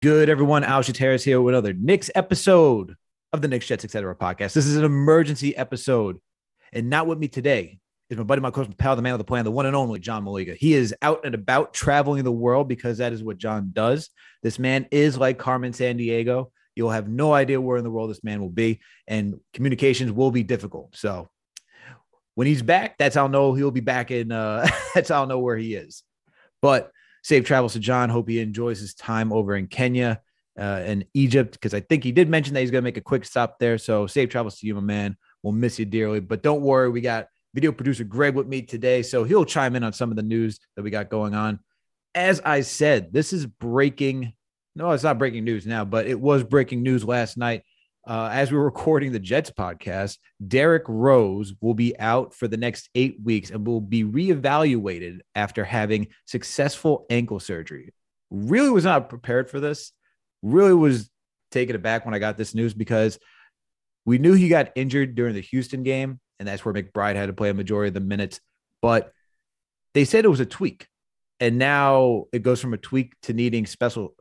good, everyone? Alex Trataros here with another Knicks episode of the Knicks, Jets, Etc. podcast. This is an emergency episode, and not with me today is my buddy, my coach, my pal, the man of the plan, the one and only John Meleka. He is out and about traveling the world because that is what John does. This man is like Carmen Sandiego. You'll have no idea where in the world this man will be, and communications will be difficult. So when he's back, that's how I'll know he'll be back in. That's how I'll know where he is. But safe travels to John. Hope he enjoys his time over in Kenya and Egypt, because I think he did mention that he's going to make a quick stop there. So safe travels to you, my man. We'll miss you dearly. But don't worry, we got video producer Greg with me today, so he'll chime in on some of the news that we got going on. As I said, this is breaking. No, it's not breaking news now, but it was breaking news last night. As we were recording the Jets podcast, Derrick Rose will be out for the next 8 weeks and will be reevaluated after having successful ankle surgery. Really was not prepared for this. Really was taken aback when I got this news, because we knew he got injured during the Houston game, and that's where McBride had to play a majority of the minutes. But they said it was a tweak, and now it goes from a tweak to needing special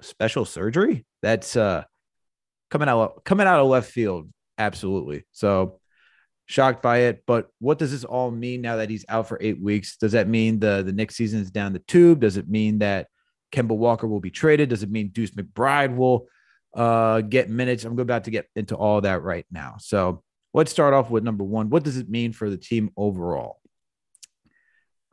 surgery. That's coming out of left field. Absolutely. So shocked by it. But what does this all mean now that he's out for 8 weeks? Does that mean the next season is down the tube? Does it mean that Kemba Walker will be traded? Does it mean Deuce McBride will get minutes? I'm about to get into all that right now. So let's start off with number one. What does it mean for the team overall?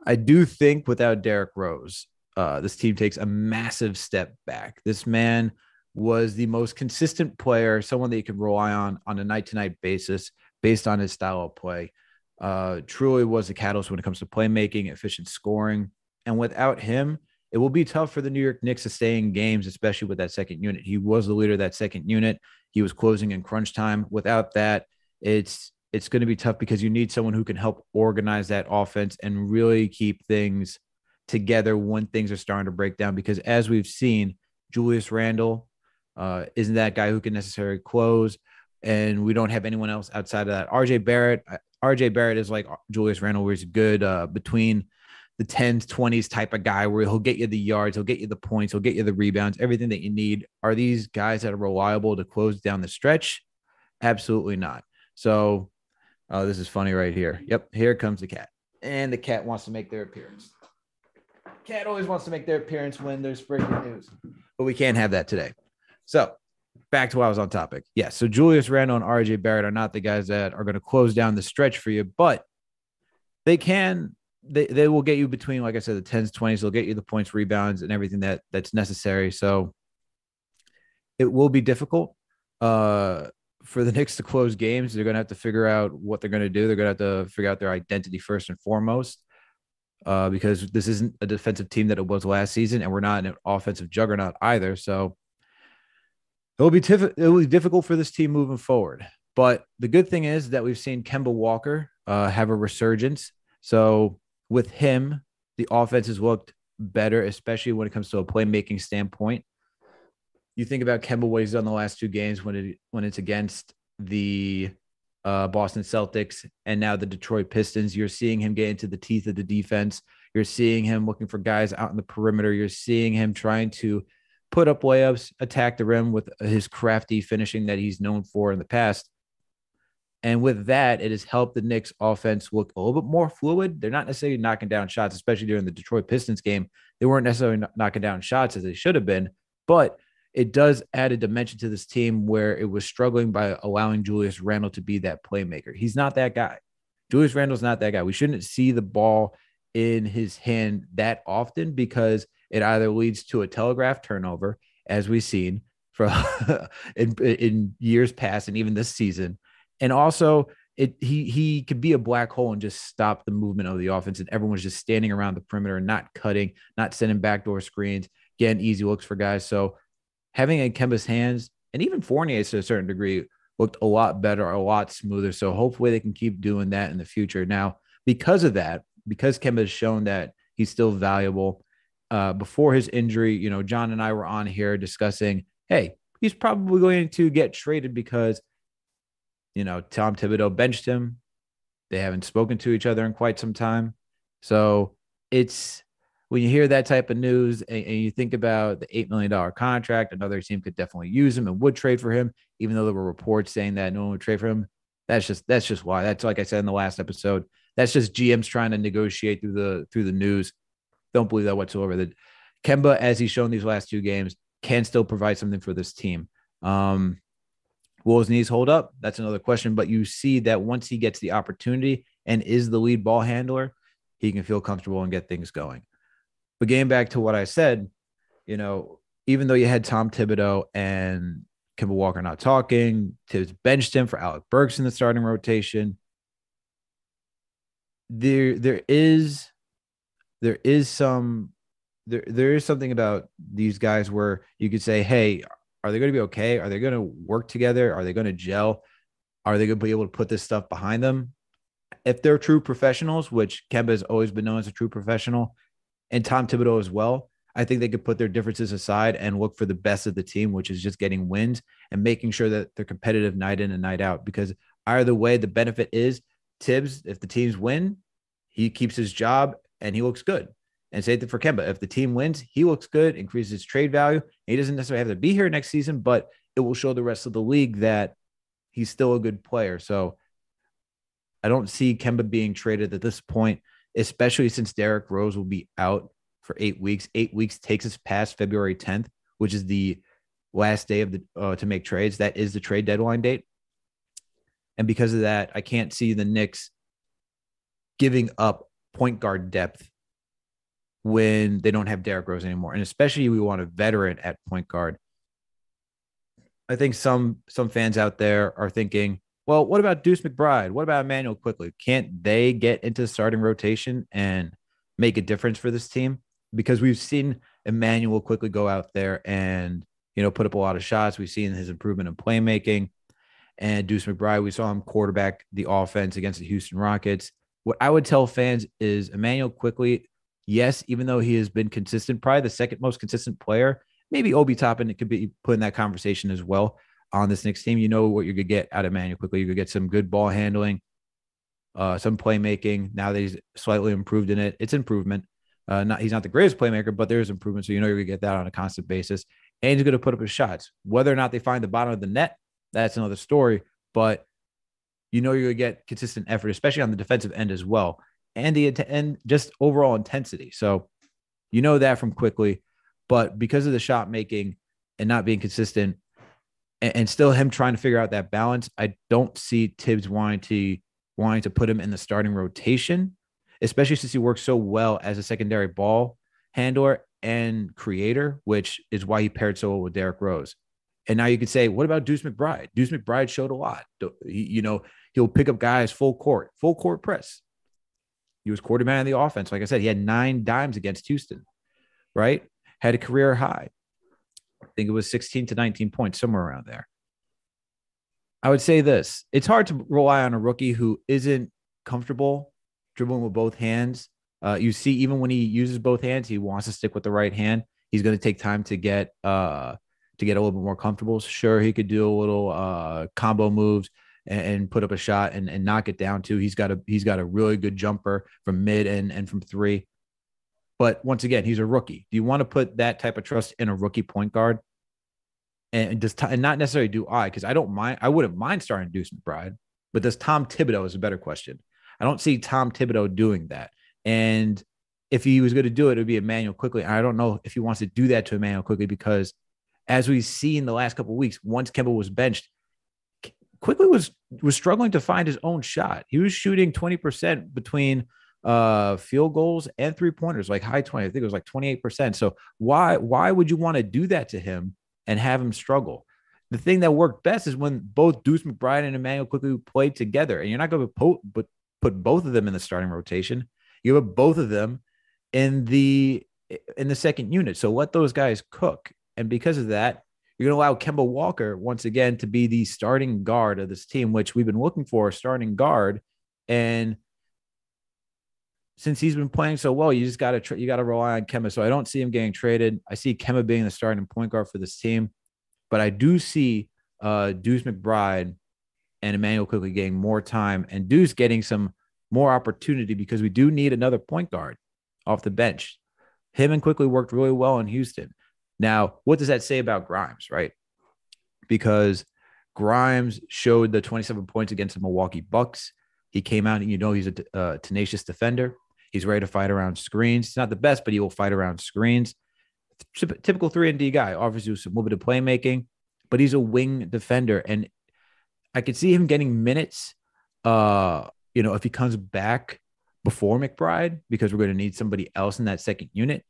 I do think without Derrick Rose, this team takes a massive step back. This man was the most consistent player, someone that you can rely on a night-to-night basis based on his style of play. Truly was a catalyst when it comes to playmaking, efficient scoring. And without him, it will be tough for the New York Knicks to stay in games, especially with that second unit. He was the leader of that second unit. He was closing in crunch time. Without that, it's going to be tough, because you need someone who can help organize that offense and really keep things together when things are starting to break down. Because as we've seen, Julius Randle isn't that guy who can necessarily close, and we don't have anyone else outside of that. RJ Barrett is like Julius Randle, where he's good between the 10s, 20s type of guy, where he'll get you the yards, he'll get you the points, he'll get you the rebounds, everything that you need. Are these guys that are reliable to close down the stretch? Absolutely not. So this is funny right here. Yep, here comes the cat. And the cat wants to make their appearance. Cat always wants to make their appearance when there's breaking news, but we can't have that today. So back to what I was on topic. Yeah, so Julius Randle and RJ Barrett are not the guys that are going to close down the stretch for you, but they can. They will get you between, like I said, the 10s, 20s. They'll get you the points, rebounds, and everything that's necessary. So it will be difficult for the Knicks to close games. They're going to have to figure out what they're going to do. They're going to have to figure out their identity first and foremost, because this isn't a defensive team that it was last season, and we're not an offensive juggernaut either. So it will be difficult for this team moving forward. But the good thing is that we've seen Kemba Walker have a resurgence. So with him, the offense has looked better, especially when it comes to a playmaking standpoint. You think about Kemba, what he's done the last two games when it's against the Boston Celtics and now the Detroit Pistons. You're seeing him get into the teeth of the defense. You're seeing him looking for guys out in the perimeter. You're seeing him trying to put up layups, attack the rim with his crafty finishing that he's known for in the past. And with that, it has helped the Knicks offense look a little bit more fluid. They're not necessarily knocking down shots, especially during the Detroit Pistons game. They weren't necessarily knocking down shots as they should have been, but it does add a dimension to this team where it was struggling by allowing Julius Randle to be that playmaker. He's not that guy. Julius Randle's not that guy. We shouldn't see the ball in his hand that often, because it either leads to a telegraph turnover, as we've seen from in years past and even this season. And also, he could be a black hole and just stop the movement of the offense, and everyone's just standing around the perimeter and not cutting, not sending backdoor screens, getting easy looks for guys. So having in Kemba's hands, and even Fournier to a certain degree, looked a lot better, a lot smoother. So hopefully they can keep doing that in the future. Now, because of that, because Kemba has shown that he's still valuable, before his injury, John and I were on here discussing, hey, he's probably going to get traded because Tom Thibodeau benched him. They haven't spoken to each other in quite some time. So it's when you hear that type of news and you think about the $8 million contract, another team could definitely use him and would trade for him, even though there were reports saying that no one would trade for him. That's just why. That's like I said in the last episode. That's just GMs trying to negotiate through the news. Don't believe that whatsoever. That Kemba, as he's shown these last 2 games, can still provide something for this team. Will his knees hold up? That's another question. But you see that once he gets the opportunity and is the lead ball handler, he can feel comfortable and get things going. But getting back to what I said, even though you had Tom Thibodeau and Kemba Walker not talking, Tibbs benched him for Alec Burks in the starting rotation. There is something about these guys where you could say, hey, are they going to be okay? Are they going to work together? Are they going to gel? Are they going to be able to put this stuff behind them? If they're true professionals, which Kemba has always been known as a true professional, and Tom Thibodeau as well, I think they could put their differences aside and look for the best of the team, which is just getting wins and making sure that they're competitive night in and night out. Because either way, the benefit is Tibbs, if the teams win, he keeps his job and he looks good. And same thing for Kemba. If the team wins, he looks good, increases his trade value. He doesn't necessarily have to be here next season, but it will show the rest of the league that he's still a good player. So I don't see Kemba being traded at this point, especially since Derrick Rose will be out for 8 weeks. 8 weeks takes us past February 10th, which is the last day of the to make trades. That is the trade deadline date. And because of that, I can't see the Knicks giving up point guard depth when they don't have Derrick Rose anymore. And especially we want a veteran at point guard. I think some fans out there are thinking, well, what about Deuce McBride? What about Emmanuel Quickly? Can't they get into the starting rotation and make a difference for this team? Because we've seen Emmanuel Quickly go out there and, put up a lot of shots. We've seen his improvement in playmaking. And Deuce McBride, we saw him quarterback the offense against the Houston Rockets. What I would tell fans is Emmanuel Quickly, yes, even though he has been consistent, probably the second most consistent player, maybe Obi Toppin could be put in that conversation as well on this Knicks team. You know what you're going to get out of Emmanuel Quickly. You're going to get some good ball handling, some playmaking. Now that he's slightly improved in it, it's improvement. He's not the greatest playmaker, but there's improvement. So you're going to get that on a constant basis. And he's going to put up his shots. Whether or not they find the bottom of the net, that's another story. But you're going to get consistent effort, especially on the defensive end as well. And just overall intensity. So that from Quickly. But because of the shot making and not being consistent and still him trying to figure out that balance, I don't see Tibbs wanting to put him in the starting rotation, especially since he works so well as a secondary ball handler and creator, which is why he paired so well with Derrick Rose. And now you could say, what about Deuce McBride? Deuce McBride showed a lot. He'll pick up guys full court press. He was quarterback of the offense. Like I said, he had 9 dimes against Houston, right? Had a career high. I think it was 16 to 19 points, somewhere around there. I would say this. It's hard to rely on a rookie who isn't comfortable dribbling with both hands. You see, even when he uses both hands, he wants to stick with the right hand. He's going to take time to get a little bit more comfortable. Sure, he could do a little combo moves and put up a shot and knock it down too. He's got a really good jumper from mid and from 3. But once again, he's a rookie. Do you want to put that type of trust in a rookie point guard? And not necessarily do I, because I don't mind. I wouldn't mind starting Deuce McBride, but does Tom Thibodeau is a better question. I don't see Tom Thibodeau doing that. And if he was going to do it, it would be Emmanuel Quickly. I don't know if he wants to do that to Emmanuel Quickly because, as we've seen the last couple of weeks, once Kemba was benched, Quickly was struggling to find his own shot. He was shooting 20% between field goals and 3-pointers, like high 20. I think it was like 28%. So why would you want to do that to him and have him struggle? The thing that worked best is when both Deuce McBride and Emmanuel Quickly played together, and you're not going to put both of them in the starting rotation. You have both of them in the second unit. So let those guys cook. And because of that, you're going to allow Kemba Walker once again to be the starting guard of this team, which we've been looking for a starting guard. And since he's been playing so well, you just got to rely on Kemba. So I don't see him getting traded. I see Kemba being the starting point guard for this team, but I do see Deuce McBride and Emmanuel Quickly getting more time and Deuce getting some more opportunity because we do need another point guard off the bench. Him and Quickly worked really well in Houston. Now, what does that say about Grimes, right? Because Grimes showed the 27 points against the Milwaukee Bucks. He came out and he's a tenacious defender. He's ready to fight around screens. He's not the best, but he will fight around screens. Typical 3-and-D guy, offers you some limited playmaking, but he's a wing defender. And I could see him getting minutes, if he comes back before McBride, because we're going to need somebody else in that second unit.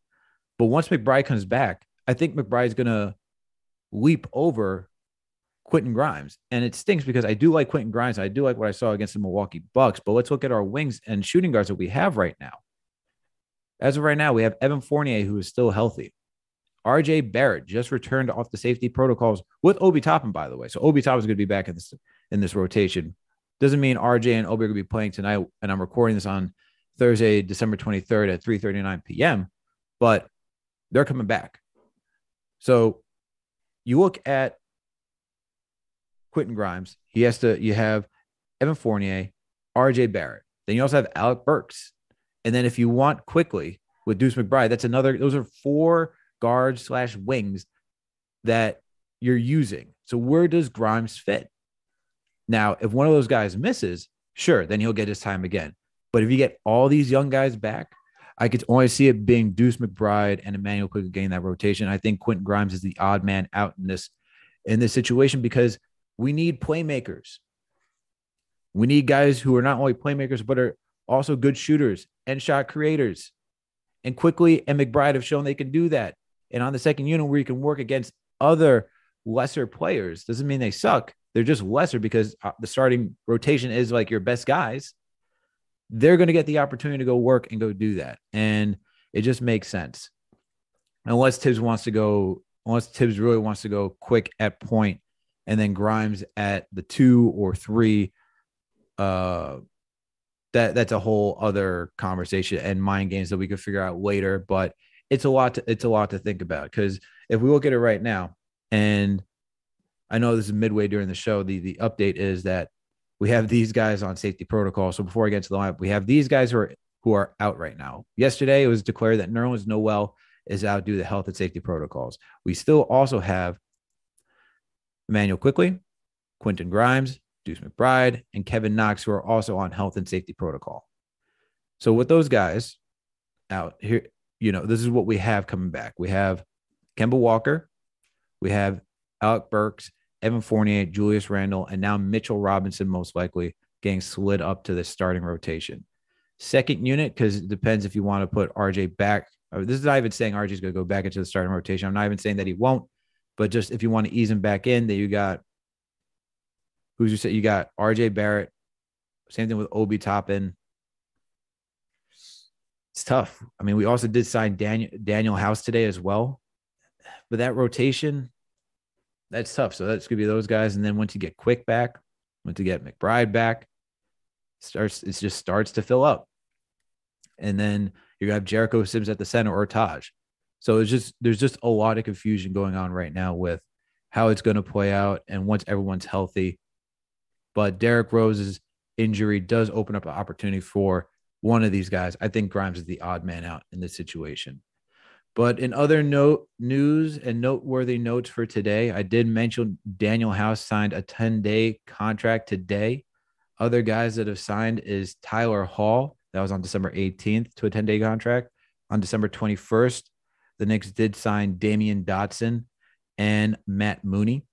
But once McBride comes back, I think McBride's going to leap over Quentin Grimes. And it stinks because I do like Quentin Grimes. I do like what I saw against the Milwaukee Bucks. But let's look at our wings and shooting guards that we have right now. As of right now, we have Evan Fournier, who is still healthy. RJ Barrett just returned off the safety protocols with Obi Toppin, by the way. So Obi Toppin is going to be back in this rotation. Doesn't mean RJ and Obi are going to be playing tonight. And I'm recording this on Thursday, December 23rd at 3:39 p.m. But they're coming back. So you look at Quentin Grimes. You have Evan Fournier, RJ Barrett. Then you also have Alec Burks. And then if you want quickly with Deuce McBride, those are 4 guards / wings that you're using. So where does Grimes fit? Now, if one of those guys misses, sure, then he'll get his time again. But if you get all these young guys back, I could only see it being Deuce McBride and Emmanuel Quickly getting that rotation. I think Quentin Grimes is the odd man out in this situation because we need playmakers. We need guys who are not only playmakers, but are also good shooters and shot creators. And Quickly and McBride have shown they can do that. And on the second unit where you can work against other lesser players, doesn't mean they suck. They're just lesser because the starting rotation is like your best guys. They're going to get the opportunity to go work and go do that. And it just makes sense. Unless Tibbs really wants to go quick at point and then Grimes at the 2 or 3, that's a whole other conversation and mind games that we could figure out later. But it's a lot to think about because if we look at it right now, and I know this is midway during the show, the update is that we have these guys on safety protocol. So before I get to the lineup, we have these guys who are out right now. Yesterday, it was declared that Nerlens Noel is out due to health and safety protocols. We still also have Emmanuel Quickly, Quentin Grimes, Deuce McBride, and Kevin Knox, who are also on health and safety protocol. So with those guys out here, this is what we have coming back. We have Kemba Walker, we have Alec Burks, Evan Fournier, Julius Randle, and now Mitchell Robinson most likely getting slid up to the starting rotation. Second unit, because it depends if you want to put RJ back. This is not even saying RJ is going to go back into the starting rotation. I'm not even saying that he won't, but just if you want to ease him back in, that you got you got RJ Barrett. Same thing with Obi Toppin. It's tough. I mean, we also did sign Daniel House today as well. But that rotation, that's tough. So that's going to be those guys. And then once you get Quick back, once you get McBride back, it just starts to fill up. And then you have Jericho Sims at the center or Taj. So there's just a lot of confusion going on right now with how it's going to play out and once everyone's healthy. But Derrick Rose's injury does open up an opportunity for one of these guys. I think Grimes is the odd man out in this situation. But in other news and noteworthy notes for today, I did mention Daniel House signed a 10-day contract today. Other guys that have signed is Tyler Hall. That was on December 18th to a 10-day contract. On December 21st, the Knicks did sign Damian Dotson and Matt Mooney.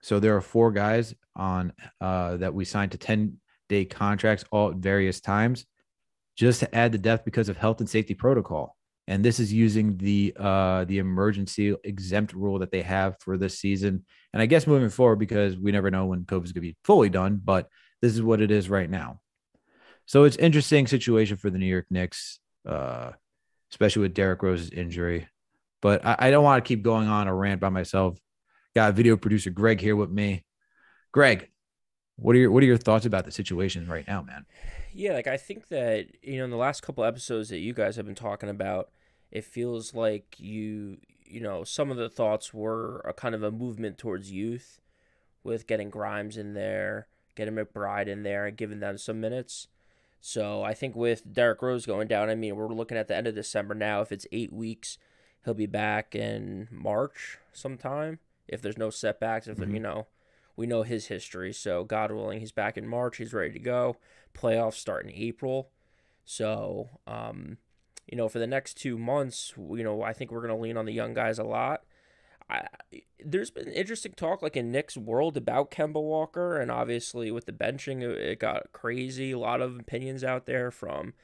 So there are 4 guys on that we signed to 10-day contracts all at various times just to add the depth because of health and safety protocol. And this is using the emergency exempt rule that they have for this season. And I guess moving forward, because we never know when COVID is going to be fully done, but this is what it is right now. So it's an interesting situation for the New York Knicks, especially with Derrick Rose's injury. But I don't want to keep going on a rant by myself. Got video producer Greg here with me. Greg, what are your thoughts about the situation right now, man? Yeah, I think that, in the last couple episodes that you guys have been talking about, it feels like some of the thoughts were a kind of a movement towards youth with getting Grimes in there, getting McBride in there, and giving them some minutes. So I think with Derrick Rose going down, I mean, we're looking at the end of December now. If it's 8 weeks, he'll be back in March sometime. If there's no setbacks, if Mhm. we know his history. So God willing, he's back in March. He's ready to go. Playoffs start in April. So, for the next 2 months, I think we're going to lean on the young guys a lot. I, there's been interesting talk like in Knicks world about Kemba Walker, and obviously with the benching, it got crazy. A lot of opinions out there from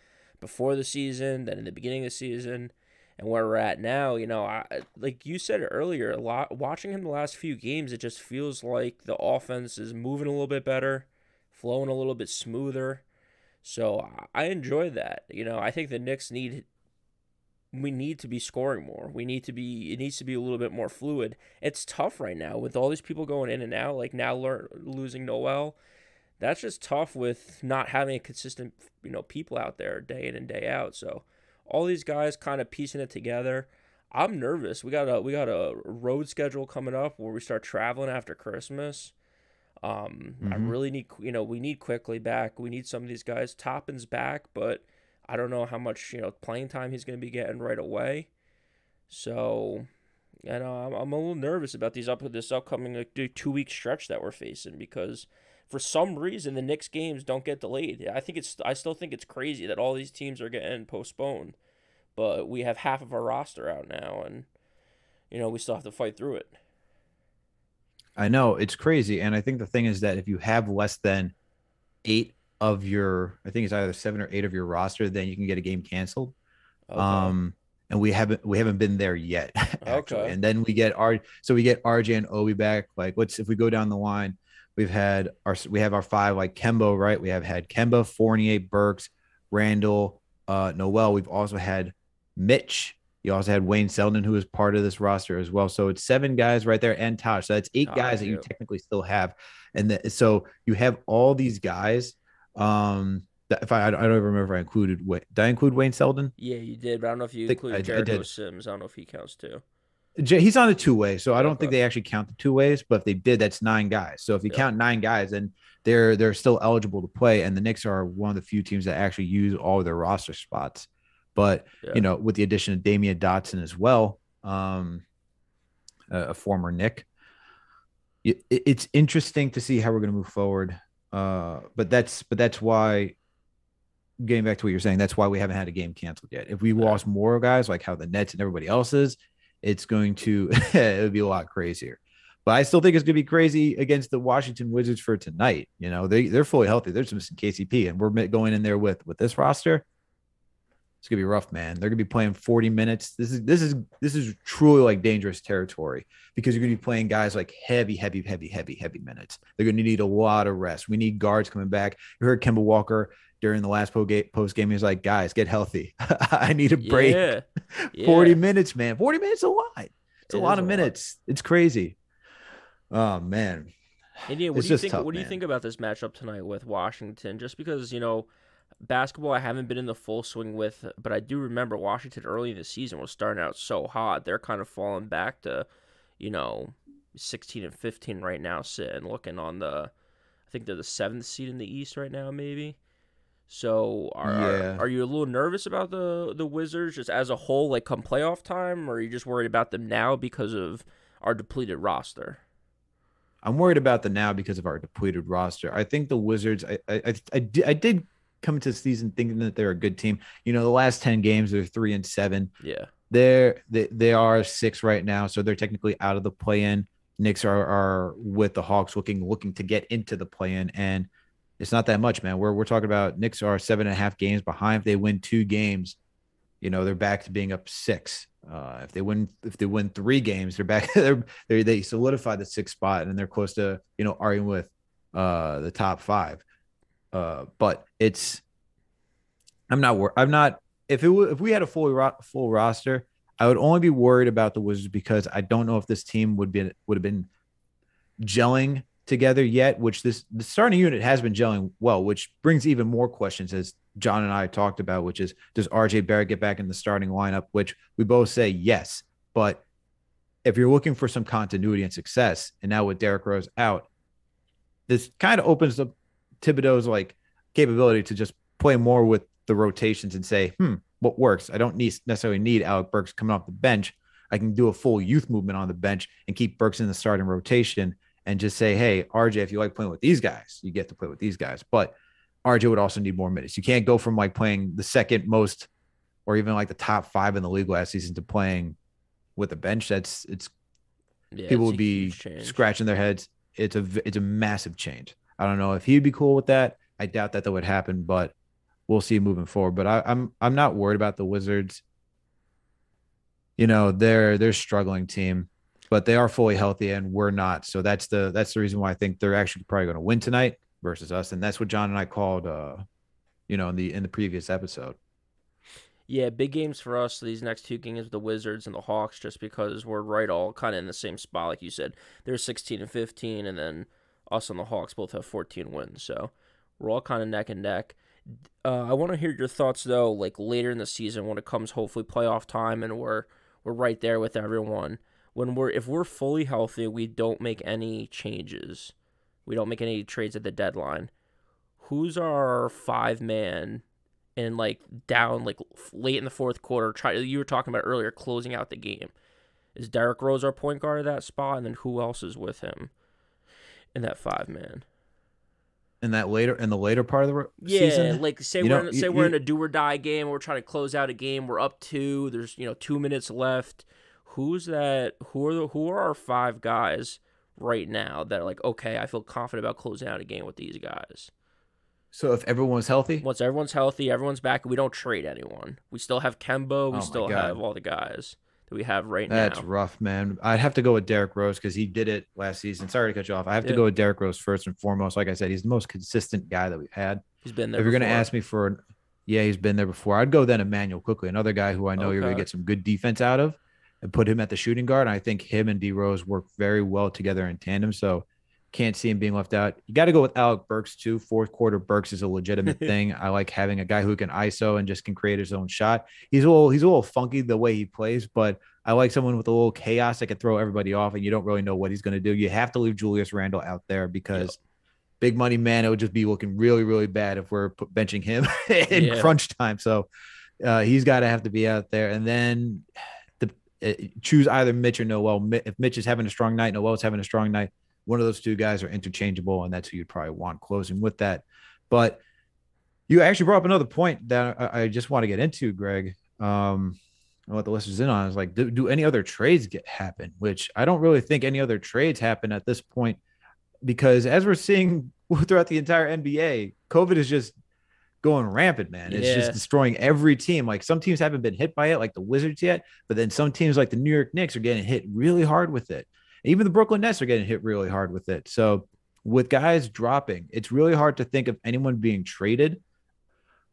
before the season, then in the beginning of the season, and where we're at now. Like you said earlier, a lot watching him the last few games, it just feels like the offense is moving a little bit better, flowing a little bit smoother. So I enjoy that. I think the Knicks we need to be scoring more. It needs to be a little bit more fluid. It's tough right now with all these people going in and out, like now losing Noel. That's just tough with not having a consistent, people out there day in and day out. So all these guys kind of piecing it together. I'm nervous. We got a road schedule coming up where we start traveling after Christmas. I Mhm. really need, we need Quickly back. We need some of these guys. Toppin's back, but I don't know how much, playing time he's going to be getting right away. So, I'm a little nervous about this upcoming like 2 week stretch that we're facing because for some reason the Knicks games don't get delayed. I still think it's crazy that all these teams are getting postponed, but we have half of our roster out now, and we still have to fight through it. I know it's crazy. And I think the thing is that if you have less than eight of your, I think it's either 7 or 8 of your roster, then you can get a game canceled. Okay. Um, and we haven't been there yet, actually. Okay. And then we get RJ and Obi back. Like, if we go down the line, we have our five, like Kemba, right? We have had Kemba, Fournier, Burks, Randle, Noel. We've also had Mitch. You also had Wayne Selden, who is part of this roster as well. So it's 7 guys right there, and Tosh. So that's 8 guys Taj, that you yep. technically still have, so you have all these guys. If I don't even remember if I included. Did I include Wayne Selden? Yeah, you did, but I don't know if you I think included I Jericho did. Sims. I don't know if he counts too. He's on a 2 way, so I don't think Okay. they actually count the 2 ways. But if they did, that's 9 guys. So if you Yep. count 9 guys, then they're still eligible to play. And the Knicks are one of the few teams that actually use all of their roster spots. But Yeah. with the addition of Damian Dotson as well, a former Knick, it's interesting to see how we're going to move forward. But that's why, getting back to what you're saying, that's why we haven't had a game canceled yet. If we Yeah. lost more guys, like how the Nets and everybody else is, it's going to it would be a lot crazier. But I still think it's going to be crazy against the Washington Wizards for tonight. They're fully healthy. They're just missing KCP, and we're going in there with this roster. It's gonna be rough, man. They're gonna be playing 40 minutes. This is truly like dangerous territory because you're gonna be playing guys like heavy, heavy, heavy, heavy, heavy minutes. They're gonna need a lot of rest. We need guards coming back. You heard Kemba Walker during the last post game. He's like, guys, get healthy. I need a break. Yeah. 40 Yeah. minutes, man. 40 minutes is a lot. It's a It lot is a of lot. minutes. It's crazy. Oh man. And yeah, what It's do you just think? tough, What do you man. think about this matchup tonight with Washington? Just because basketball, I haven't been in the full swing with, but I do remember Washington early in the season was starting out so hot. They're kind of falling back to, you know, 16 and 15 right now, sitting looking on I think they're the seventh seed in the East right now, maybe. So Yeah. are you a little nervous about the Wizards just as a whole, like come playoff time, or are you just worried about them now because of our depleted roster? I'm worried about the now because of our depleted roster. I think the Wizards. I did come into the season thinking that they're a good team. The last 10 games, they're 3-7. Yeah, They are 6 right now, so they're technically out of the play-in. Knicks are with the Hawks looking to get into the play-in, and it's not that much, man. We're talking about Knicks are 7.5 games behind. If they win 2 games, they're back to being up 6. If they win 3 games, they're back. They solidify the 6th spot, and they're close to arguing with the top 5. But it's I'm not worried. I'm not if we had a full roster, I would only be worried about the Wizards because I don't know if this team would have been gelling together yet, which the starting unit has been gelling well, which brings even more questions as John and I talked about, which is, does RJ Barrett get back in the starting lineup? Which we both say yes. But if you're looking for some continuity and success, and now with Derrick Rose out, this kind of opens up Thibodeau's like capability to just play more with the rotations and say, what works? I don't necessarily need Alec Burks coming off the bench. I can do a full youth movement on the bench and keep Burks in the starting rotation and just say, hey, RJ, if you like playing with these guys, you get to play with these guys. But RJ would also need more minutes. You can't go from like playing the second most or even like the top 5 in the league last season to playing with a bench. People would be scratching their heads. It's a massive change. I don't know if he'd be cool with that. I doubt that would happen, but we'll see moving forward. But I'm not worried about the Wizards. They're a struggling team, but they are fully healthy and we're not. So that's the reason why I think they're actually probably going to win tonight versus us. And that's what John and I called in the previous episode. Yeah, big games for us. These next 2 games with the Wizards and the Hawks, just because we're right all kind of in the same spot, like you said. They're 16 and 15, and then us and the Hawks both have 14 wins. So we're all kind of neck and neck. I want to hear your thoughts though, like later in the season when it comes hopefully playoff time and we're right there with everyone. If we're fully healthy, we don't make any changes. We don't make any trades at the deadline. Who's our 5-man? And like down like late in the fourth quarter, you were talking about earlier, closing out the game. Is Derrick Rose our point guard at that spot, and then who else is with him in that 5-man? In the later part of the season, yeah, like we're in a do or die game. We're trying to close out a game. We're up 2. There's 2 minutes left. Who's that? Who are our 5 guys right now that are like, okay, I feel confident about closing out a game with these guys? So if everyone's healthy? Once everyone's healthy, everyone's back, we don't trade anyone. We still have Kemba. We still have all the guys that we have now. That's rough, man. I'd have to go with Derrick Rose because he did it last season. Sorry to cut you off. I have to go with Derrick Rose first and foremost. Like I said, he's the most consistent guy that we've had. He's been there If you're going to ask me he's been there before. I'd go then Emmanuel quickly, another guy who I know you're going to get some good defense out of and put him at the shooting guard. And I think him and D Rose work very well together in tandem. So can't see him being left out. You got to go with Alec Burks too. Fourth quarter Burks is a legitimate thing. I like having a guy who can ISO and just can create his own shot. He's a little funky the way he plays, but I like someone with a little chaos that can throw everybody off and you don't really know what he's going to do. You have to leave Julius Randle out there because big money man, it would just be looking really, really bad if we're benching him in crunch time. So he's got to have to be out there. And then choose either Mitch or Noel. If Mitch is having a strong night, Noel's having a strong night. One of those 2 guys are interchangeable, and that's who you'd probably want closing with that. But you actually brought up another point that I just want to get into, Greg. And what the listeners in on is like, do any other trades happen? Which I don't really think any other trades happen at this point, because as we're seeing throughout the entire NBA, COVID is just going rampant, man. It's just destroying every team. Like some teams haven't been hit by it, like the Wizards yet, but then some teams like the New York Knicks are getting hit really hard with it. Even the Brooklyn Nets are getting hit really hard with it. So with guys dropping, it's really hard to think of anyone being traded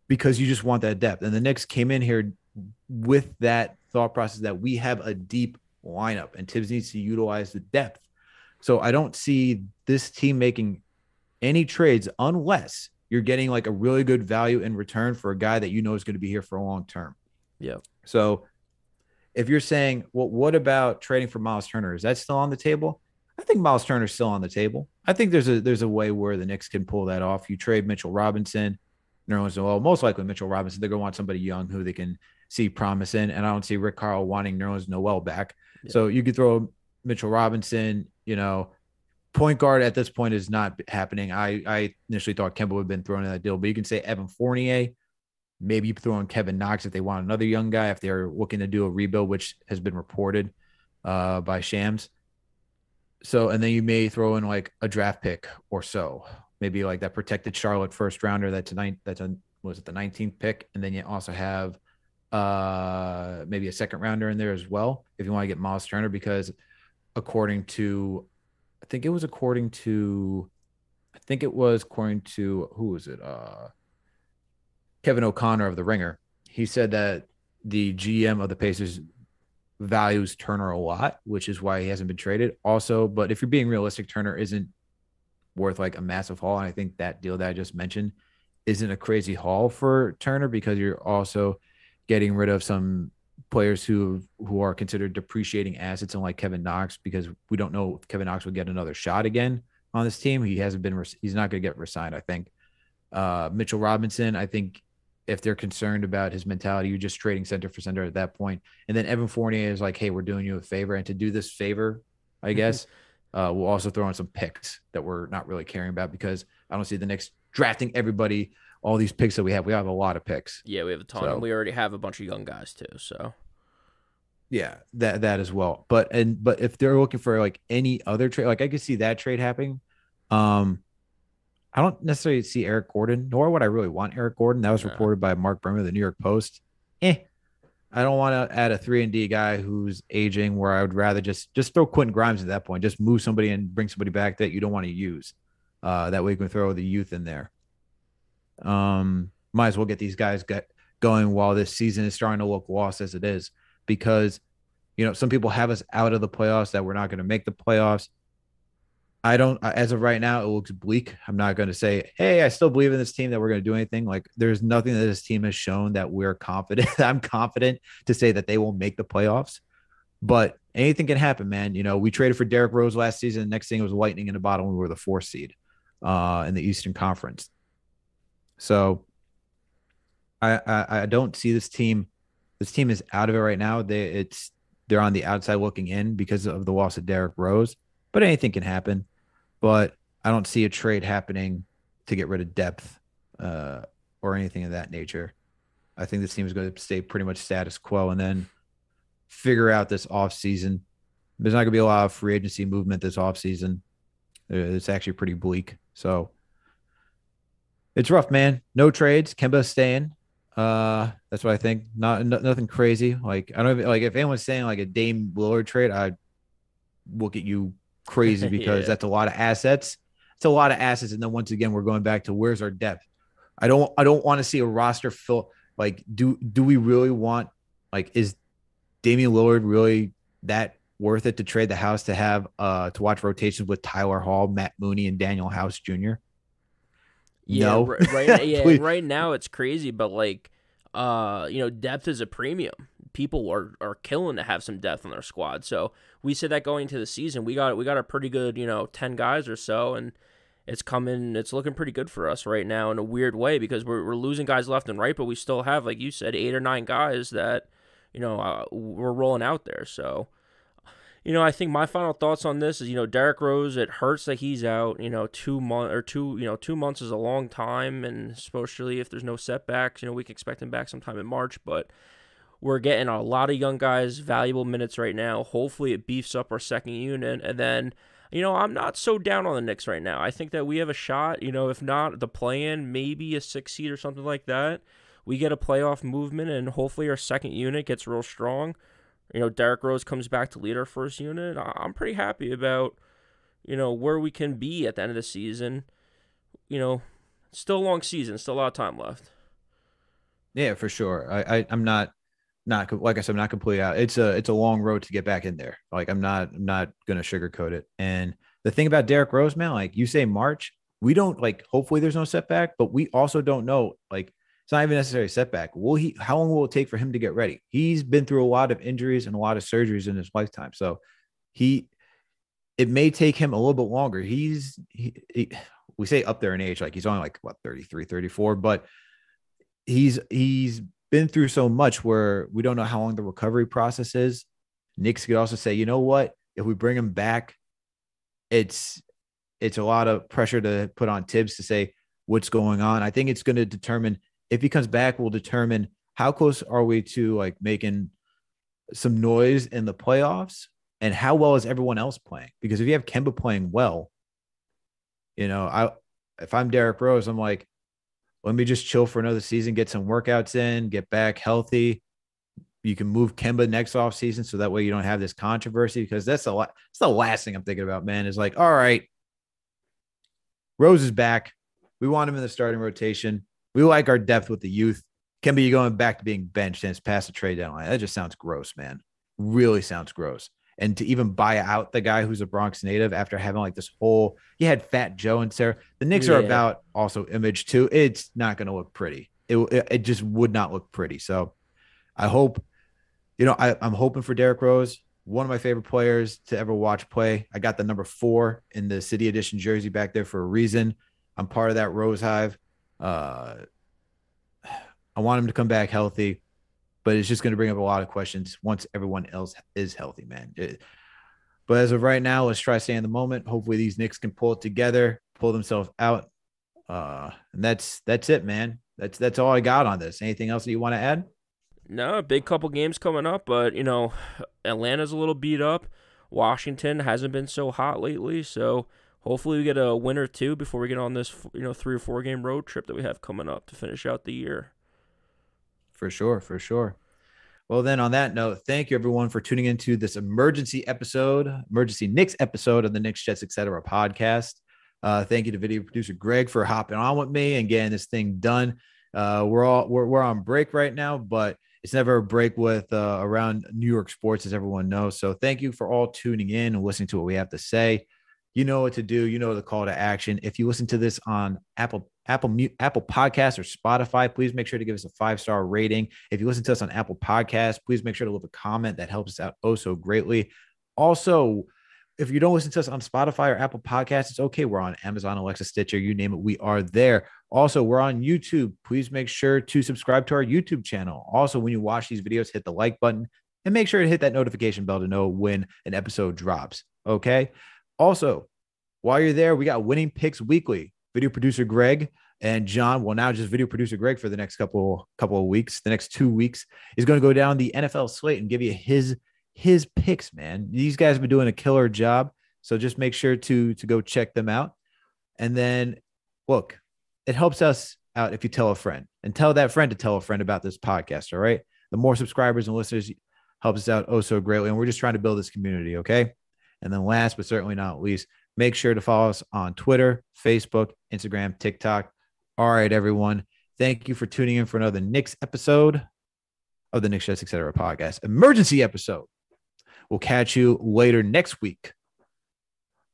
because you just want that depth. And the Knicks came in here with that thought process that we have a deep lineup and Tibbs needs to utilize the depth. So I don't see this team making any trades unless you're getting like a really good value in return for a guy that you know is going to be here for a long term. Yeah. So if you're saying, well, what about trading for Miles Turner? Is that still on the table? I think Miles Turner's still on the table. I think there's a way where the Knicks can pull that off. You trade Mitchell Robinson, most likely Mitchell Robinson. They're going to want somebody young who they can see promise in. And I don't see Rick Carl wanting Nerlens Noel back. Yeah. So you could throw Mitchell Robinson, point guard at this point is not happening. I initially thought Kemba would have been thrown in that deal, but you can say Evan Fournier. Maybe you throw in Kevin Knox if they want another young guy, if they're looking to do a rebuild, which has been reported by Shams. So, and then you may throw in like a draft pick or so, maybe like that protected Charlotte first rounder. Was it the 19th pick? And then you also have maybe a second rounder in there as well, if you want to get Miles Turner, because according to who was it? Kevin O'Connor of The Ringer. He said that the GM of the Pacers values Turner a lot, which is why he hasn't been traded. Also, but if you're being realistic, Turner isn't worth like a massive haul. And I think that deal that I just mentioned isn't a crazy haul for Turner because you're also getting rid of some players who are considered depreciating assets, and like Kevin Knox, because we don't know if Kevin Knox will get another shot again on this team. He's not going to get re-signed, I think. Mitchell Robinson, I think if they're concerned about his mentality, you're just trading center for center at that point. And then Evan Fournier is like, hey, we're doing you a favor. And to do this favor, I guess, we'll also throw in some picks that we're not really caring about because I don't see the Knicks drafting everybody, all these picks that we have. We have a lot of picks. Yeah, we have a ton, and So we already have a bunch of young guys too. So yeah, that as well. But if they're looking for like any other trade, like I could see that trade happening. Um, I don't necessarily see Eric Gordon, nor would I really want Eric Gordon. That was no. reported by Mark Bremer of the New York Post. I don't want to add a 3-and-D guy who's aging where I would rather just throw Quentin Grimes at that point. Just move somebody and bring somebody back that you don't want to use. That way you can throw the youth in there. Might as well get these guys going while this season is starting to look lost as it is because, some people have us out of the playoffs that we're not going to make the playoffs. I don't, as of right now, it looks bleak. I'm not going to say, hey, I still believe in this team that we're going to do anything. Like, there's nothing that this team has shown that we're confident. I'm confident to say that they will make the playoffs, but anything can happen, man. We traded for Derrick Rose last season. The next thing was lightning in the bottom. We were the 4th seed in the Eastern Conference. So I don't see this team. This team is out of it right now. They're on the outside looking in because of the loss of Derrick Rose, but anything can happen. But I don't see a trade happening to get rid of depth or anything of that nature. I think this team is going to stay pretty much status quo and then figure out this offseason. There's not going to be a lot of free agency movement this offseason. It's actually pretty bleak. So it's rough, man. No trades. Kemba staying. That's what I think. Nothing crazy. Like I don't even, like if anyone's saying like a Dame Lillard trade, I'd look at you crazy because Yeah. that's a lot of assets. It's a lot of assets, and then once again, we're going back to where's our depth. I don't want to see a roster fill. Like, do we really want, like, is Damian Lillard really that worth it to trade the house to have to watch rotations with Tyler Hall, Matt Mooney, and Daniel House Jr.? Yeah, No, yeah, and please. right now it's crazy, but like, depth is a premium. People are killing to have some depth on their squad. So we said that going into the season, we got a pretty good, 10 guys or so, and it's looking pretty good for us right now in a weird way because we're losing guys left and right, but we still have, like you said, 8 or 9 guys that, we're rolling out there. So I think my final thoughts on this is, Derrick Rose, it hurts that he's out. 2 months is a long time, and especially if there's no setbacks, we can expect him back sometime in March. But we're getting a lot of young guys valuable minutes right now. Hopefully, it beefs up our second unit, and then, I'm not so down on the Knicks right now. I think that we have a shot. If not the play-in, maybe a 6 seed or something like that. We get a playoff movement, and hopefully our second unit gets real strong. Derrick Rose comes back to lead our first unit. I'm pretty happy about, where we can be at the end of the season. Still a long season, still a lot of time left. Yeah, for sure. I'm not like I said, I'm not completely out. It's a long road to get back in there. Like I'm not gonna sugarcoat it. And the thing about Derrick Rose, man, like you say March, we don't like. Hopefully, there's no setback, but we also don't know. Like it's not even necessarily a setback. How long will it take for him to get ready? He's been through a lot of injuries and a lot of surgeries in his lifetime, so it may take him a little bit longer. We say up there in age, like he's only like what 33, 34, but he's been through so much where we don't know how long the recovery process is. Knicks could also say, you know what, if we bring him back, it's a lot of pressure to put on Tibbs to say what's going on. I think it's going to determine if he comes back, will determine how close are we to like making some noise in the playoffs and how well is everyone else playing? Because if you have Kemba playing well, if I'm Derrick Rose, I'm like, let me just chill for another season, get some workouts in, get back healthy. You can move Kemba next offseason so that way you don't have this controversy because that's a lot. It's the last thing I'm thinking about, man, is like, all right, Rose is back. We want him in the starting rotation. We like our depth with the youth. Kemba, you going back to being benched and it's past the trade deadline. That just sounds gross, man. Really sounds gross. And to even buy out the guy who's a Bronx native after having like this whole, you had Fat Joe and Sarah. The Knicks are Yeah. about also image too. It's not going to look pretty. It just would not look pretty. So I hope, I'm hoping for Derrick Rose, one of my favorite players to ever watch play. I got the number 4 in the City Edition jersey back there for a reason. I'm part of that Rose Hive. Uh, I want him to come back healthy, but it's just going to bring up a lot of questions once everyone else is healthy, man. But as of right now, let's try to stay in the moment. Hopefully, these Knicks can pull it together, pull themselves out. And that's it, man. That's all I got on this. Anything else that you want to add? No, a big couple games coming up, but Atlanta's a little beat up. Washington hasn't been so hot lately, so hopefully we get a win or two before we get on this 3 or 4 game road trip that we have coming up to finish out the year. For sure, for sure. Well, then on that note, thank you everyone for tuning into this emergency Knicks episode of the Knicks Jets Etc. podcast. Thank you to video producer Greg for hopping on with me and getting this thing done. We're on break right now, but it's never a break with around New York sports, as everyone knows. So thank you for all tuning in and listening to what we have to say. You know what to do. You know the call to action. If you listen to this on Apple Podcasts or Spotify, please make sure to give us a 5-star rating. If you listen to us on Apple Podcasts, please make sure to leave a comment. That helps us out oh so greatly. Also, if you don't listen to us on Spotify or Apple Podcasts, it's okay. We're on Amazon, Alexa, Stitcher, you name it. We are there. Also, we're on YouTube. Please make sure to subscribe to our YouTube channel. Also, when you watch these videos, hit the like button and make sure to hit that notification bell to know when an episode drops. Okay. Also, while you're there, we got Winning Picks Weekly. Video producer Greg and John, well, now just video producer Greg for the next couple of weeks, the next 2 weeks, is going to go down the NFL slate and give you his picks, man. These guys have been doing a killer job. So just make sure to go check them out. And then look, it helps us out if you tell a friend and tell that friend to tell a friend about this podcast. All right. The more subscribers and listeners helps us out oh so greatly. And we're just trying to build this community. Okay. And then last, but certainly not least, make sure to follow us on Twitter, Facebook, Instagram, TikTok. All right, everyone. Thank you for tuning in for another Knicks episode of the Knicks Jets Etc. podcast. Emergency episode. We'll catch you later next week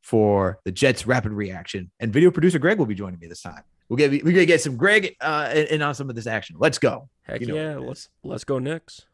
for the Jets rapid reaction. And video producer Greg will be joining me this time. We're gonna get some Greg in on some of this action. Let's go. Heck yeah, let's go Knicks.